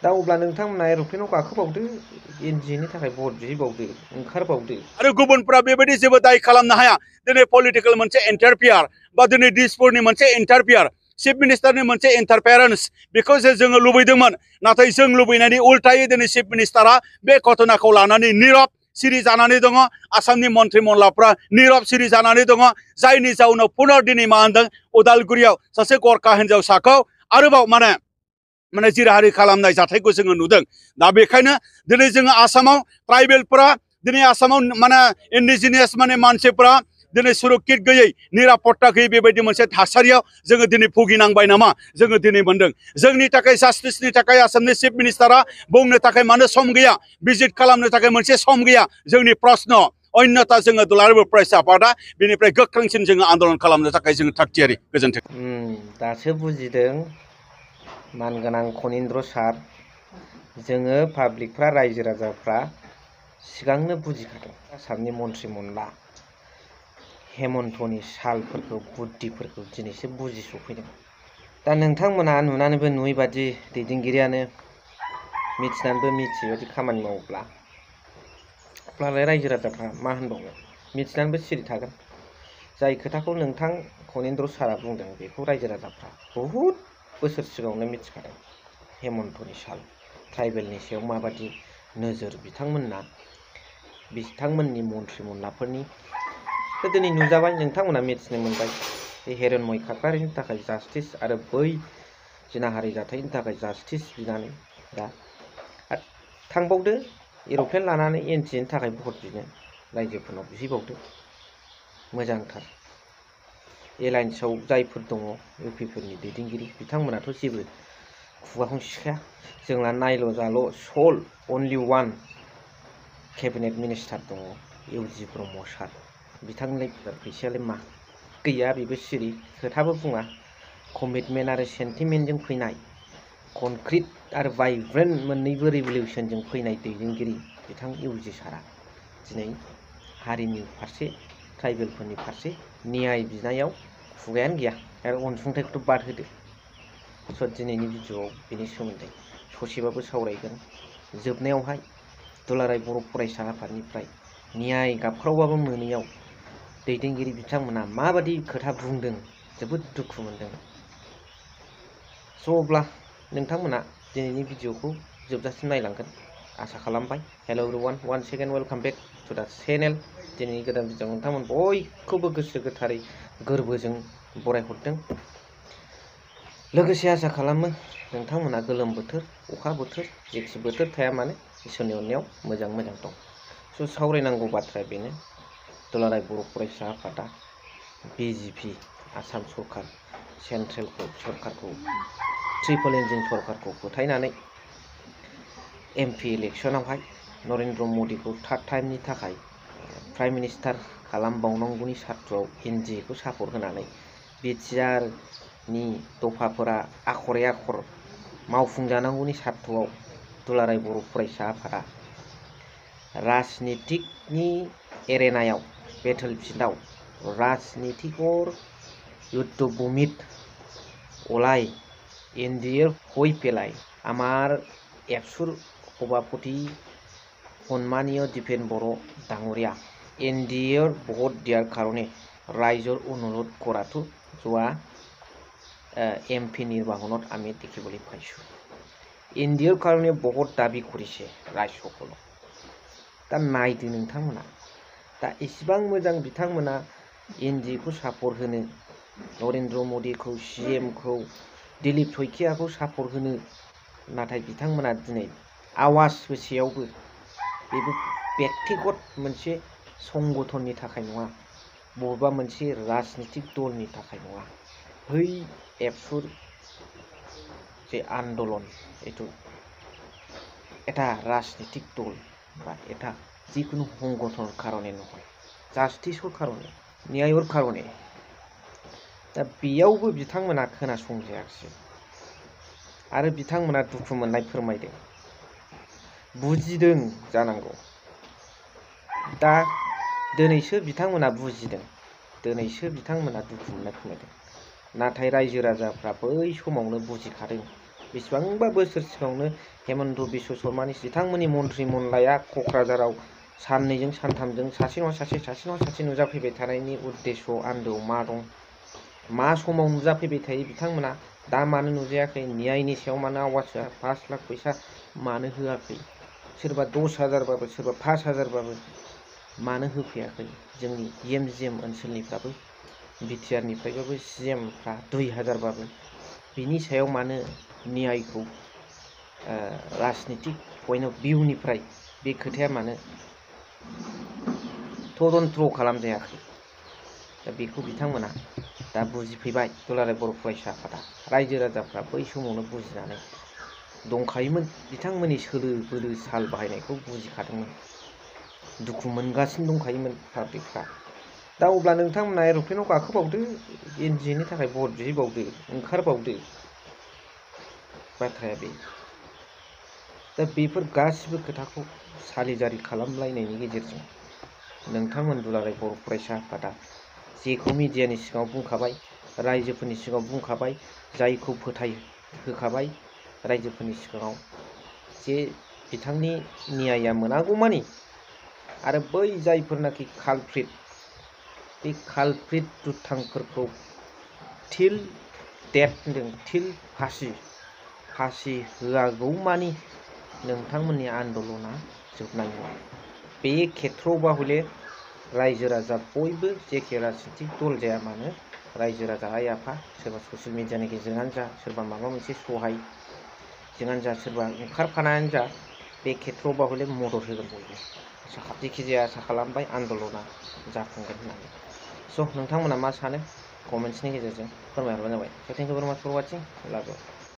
दा अब्ला नोंथांमोना एर'प्लेनाव गाखोबावदो एनजिनि थाखाय भट बिहैबावदो ओंखारबावदो आरो गुबुनफ्रा बेबायदि जेबो दाय खालामनो हाया दिनै पलिटिकेल मोनसे इन्टारफियार बा दिनै दिसपुरनि मोनसे इन्टारफियार चिफ मिनिस्टारनि मोनसे इन्टारफेरेन्स बेखौ जोङो लुबैदोंमोन नाथाय जों लुबैनायनि उल्टायै दिनै चिफ मिनिस्टारा बे घटनाखौ लानानै नीरब सिरि जानानै दङ आसामनि मन्त्रि मनलाफ्रा नीरब सिरि जानानै दङ जायनि जाउनाव पुनर दिनै मा होनदों उदालगुरियाव सासे गरखा हिन्जावसाखौ आरोबाव माने जिराहारि खालामनाय जाथायखौ जोङो नुदों दा बेखायनो दिनै जोङो आसामाव ट्राइबेलफोरा दिनै आसामाव माने इन्डिजिनियास माने मानसिफोरा दिनै सुरक्षित गैयै निरापत्ता गैयै बेबायदि मोनसे थासारियाव जोङो दिनै भुगिनांबाय नामा जोङो दिनै मोनदों जोंनि थाखाय जास्टिसनि थाखाय आसामनि चिफ मिनिस्टारा बुंनो थाखाय मानो सम गैया भिजिट खालामनो थाखाय मोनसे सम गैया जोंनि प्रश्न अन्यथा जोङो दुलाराय फरायसा आफादा बेनिफ्राय गोख्रोंसिन जोङो आन्दलन खालामनो थाखाय जोङो थागथियारि गोजोन्थों दासो बुजिदों मानगोनां खनिन्द्र सार जोङो पाब्लिकफ्रा रायजो राजाफ्रा सिगांनो बुजिखादों आसामनि मन्त्रि मनला हेमन्तनि सालफोरखौ बुद्धिफोरखौ दिनैसो बुजिसफैदों दा नोंथांमोना नुनानैबो नुयै बादि दैदेनगिरियानो मिथिनानैबो मिथियै बादि खामानि मावोब्ला अब्लालाय रायजो राजाफ्रा मा होनबावनो मिथिनानैबो सिरि थागोन जाय खोथाखौ नोंथां खनिन्द्र सारा बुंदों बेखौ रायजो राजाफ्रा बहुद बोसोर सिगाङावनो मिथिखादों हेमन्तनि साल ट्राइबेलनि सायाव माबादि नोजोर बिथांमोननि मन्त्रि मनलाफोरनि दिनै नुजाबाय नोंथांमोना मिथिनो मोनबाय बे हिरण्मय खाख्लारिनि थाखाय जास्टिस आरो बै जिनाहारि जाथायनि थाखाय जास्टिस बिनानै दा थांबावदो एर'प्लेन लानानै एनजिनि थाखाय भट बिनो रायजोफोरनाव बिहैबावदो मोजांथार एलायन्सआव जायफोर दङ इउपिफोरनि दैदेनगिरि बिथांमोनाथ' जेबो खुगाखौनो सिखाया जोंना नायल' जाल' सल अनलि वान केबिनेट मिनिस्टार दङ इउजि ब्रह्म सार बिथांनि फैसायालाय मा गैया बेबो सिरि खोथाबो बुङा कमिटमेन्ट आरो सेन्टिमेन्टजों फैनाय कनक्रिट आरो भाइब्रेन्ट मोननैबो रिभलिउसनजों फैनाय दैदेनगिरि बिथां इउजि सारा दिनै हारिनि फारसे ट्राइबेलफोरनि फारसे न्याय बिनायाव खुगायानो गैया आरो अनसुंथाइखौथ' बाद होदो स' दिनैनि भिडिअ'आव बेनि सोमोन्दै ससेबाबो सावरायगोन जोबनायावहाय दुलाराय बर' फरायसा आफादनिफ्राय न्याय गाबख्रावबाबो मोनैयाव दैदेनगिरि बिथांमोना माबादि खोथा बुंदों जोबोद दुखु मोनदों स' अब्ला नोंथांमोना दिनैनि भिडिअ'खौ जोबजासिम नायलांगोन आसा खालामबाय hello' everyone one second welcome back to the channel दिनैनि गोदान भिडिअ नोंथांमोन बयखौबो गोसो गोथारै गोरबोजों बरायहरदों लोगोसे आसा खालामो नोंथांमोना गोलोम बोथोर अखा बोथोर जेखि बोथोर थाया मानो इसोरनि अननायाव मोजां दं स' सावरायनांगौ बाथ्राया बेनो दुलाराय बर' फरायसा आफादा बिजेपि आसाम सरकार सेन्ट्रेल सरकारखौ ट्रिपल इन्जिन सरकारखौ फोथायनानै एमपि इलेक्सनावहाय नरेन्द्र मदिखौ थार्ड टाइमनि थाखाय प्राइम मिनिस्टार खालामबावनांगौनि सार्थआव एनडिएखौ सापर्ट होनानै बिटिआरनि दफाफोरा आखरे आखर मावफुंजानांगौनि सार्थआव दुलाराय बर' फरायसा आफादा राजनितिकनि एरेनायाव बेटल फिल्डआव राजनितिकर युद्ध भूमित ওলাই এনডিএর হই পেলায় আমার এপসুর সভাপতি সন্মানীয় দীপেন বড় ডাঙৰীয়া এনডিএৰ ভোট দিয়াৰ কাৰণে ৰাইজৰ অনুৰোধ কৰাটো যোৱা এমপি নিৰ্বাচনত আমি দেখিবলৈ পাইছোঁ এনডিএৰ কাৰণে বহুত দাবী কৰিছে ৰাইজসকলক दा नायदो नोंथांमोना दा इसिबां मोजां बिथांमोना एनडिएखौ सापर्ट होनो नरेन्द्र मदिखौ सीएमखौ दिलीप शइकियाखौ सापर्ट होनो नाथाय बिथांमोना दिनै आवाज होसेयावबो बेबो व्यक्तिगत मोनसे संगठननि थाखाय नङा बबेबा मोनसे राजनितिक दलनि थाखाय नङा बै एबसुर जे आन्दोलन এটা राजनितिक दल বা এটা যিকোনো সংগঠনৰ কাৰণে নহয় জাষ্টিছৰ কাৰণে न्यायৰ কাৰণে दा बेयावबो बिथांमोना खोनासंजायाखिसै आरो बिथांमोना दुखु मोननाय फोरमायदों बुजिदों जानांगौ दा दिनैसो बिथांमोना बुजिदों दिनैसो बिथांमोना दुखु मोननाय फोरमायदों नाथाय रायजो राजाफ्रा बै समावनो बुजिखादों बेसेबांबा बोसोर सिगाङावनो हेमन्त बिश्व शर्मानि बिथांमोननि मन्त्रि मनलाया क'क्राझाराव साननैजों सानथामजों सासे नङा सासे नुजाफैबाय थानायनि उद्देश्य आन्दोआव मा दं, मा समाव नुजाफैबाय थायो बिथांमोना, दा मानो नुजायाखै, न्यायनि सायाव मानो आवाज होआ, 5 लाख फैसा मानो होआखै, सोरबा 10,000बाबो सोरबा 5,000बाबो मानो होफैयाखै, जोंनि EMGM ओनसोलनिफ्राबो बिटिआरनिफ्रायबाबो CMफ्रा 2,000बाबो बिनि सायाव मानो न्यायखौ राजनितिक पइन्ट अफ भिउनिफ्राय बे खोथाया मानो तदन्त्र खालामजायाखै। दा बेखौ बिथांमोना दा बुजिफैबाय। दुलाराय बर' फरायसा आफादा रायजो राजाफ्रा बै समावनो बुजिनानै दंखायोमोन, बिथांमोननि सोलो बोलो साल बाहायनायखौ बुजिखादोंमोन, दुखु मोनगासिनो दंखायोमोन पाब्लिकफ्रा। दा अब्ला नोंथांमोना एर'प्लेनाव गाखोबावदो, NDAनि थाखाय भट बिहैबावदो, ओंखारबावदो, बाथ्राया बे। दा बेफोर गासिबो खोथाखौ सालिजारि खालामलायनायनि गेजेरजों नोंथांमोन दुलाराय बर' फरायसा आफादा जेखौ मिडियानि सिगाङाव बुंखाबाय, रायजोफोरनि सिगाङाव बुंखाबाय, जायखौ फोथायहोखाबाय रायजोफोरनि सिगाङाव जे बिथांनि न्यायआ मोनागौमानि आरो बै जायफोरनाखि कालप्रिट, बे कालप्रिट दुथांफोरखौ टिल डेथ होनदों, टिल फासि होआगौमानि नोंथांमोननि आन्दलना जोबनाय नङा। बे खेथ्रआवबा हले रायजो राजा बयबो जेखे राजनितिक दल जाया मानो, रायजो राजा आइ आफा, सोरबा ससियेल मिडियानि गेजेरजोंनो जा, सोरबा माबा मोनसे सहायजोंनो जा, सोरबा ओंखारफानायानो जा, बे खेथ्रआवबा हले मदद होगोन बयबो। जेखि जाया आसा खालामबाय आन्दलना जाफुंगोन होननानै। स' नोंथांमोना मा सानो कमेन्ट्सनि गेजेरजों फोरमायहरबानो जाबाय। स' थेंक इउ भेरि माच फर वाचिं। लाभ इउ।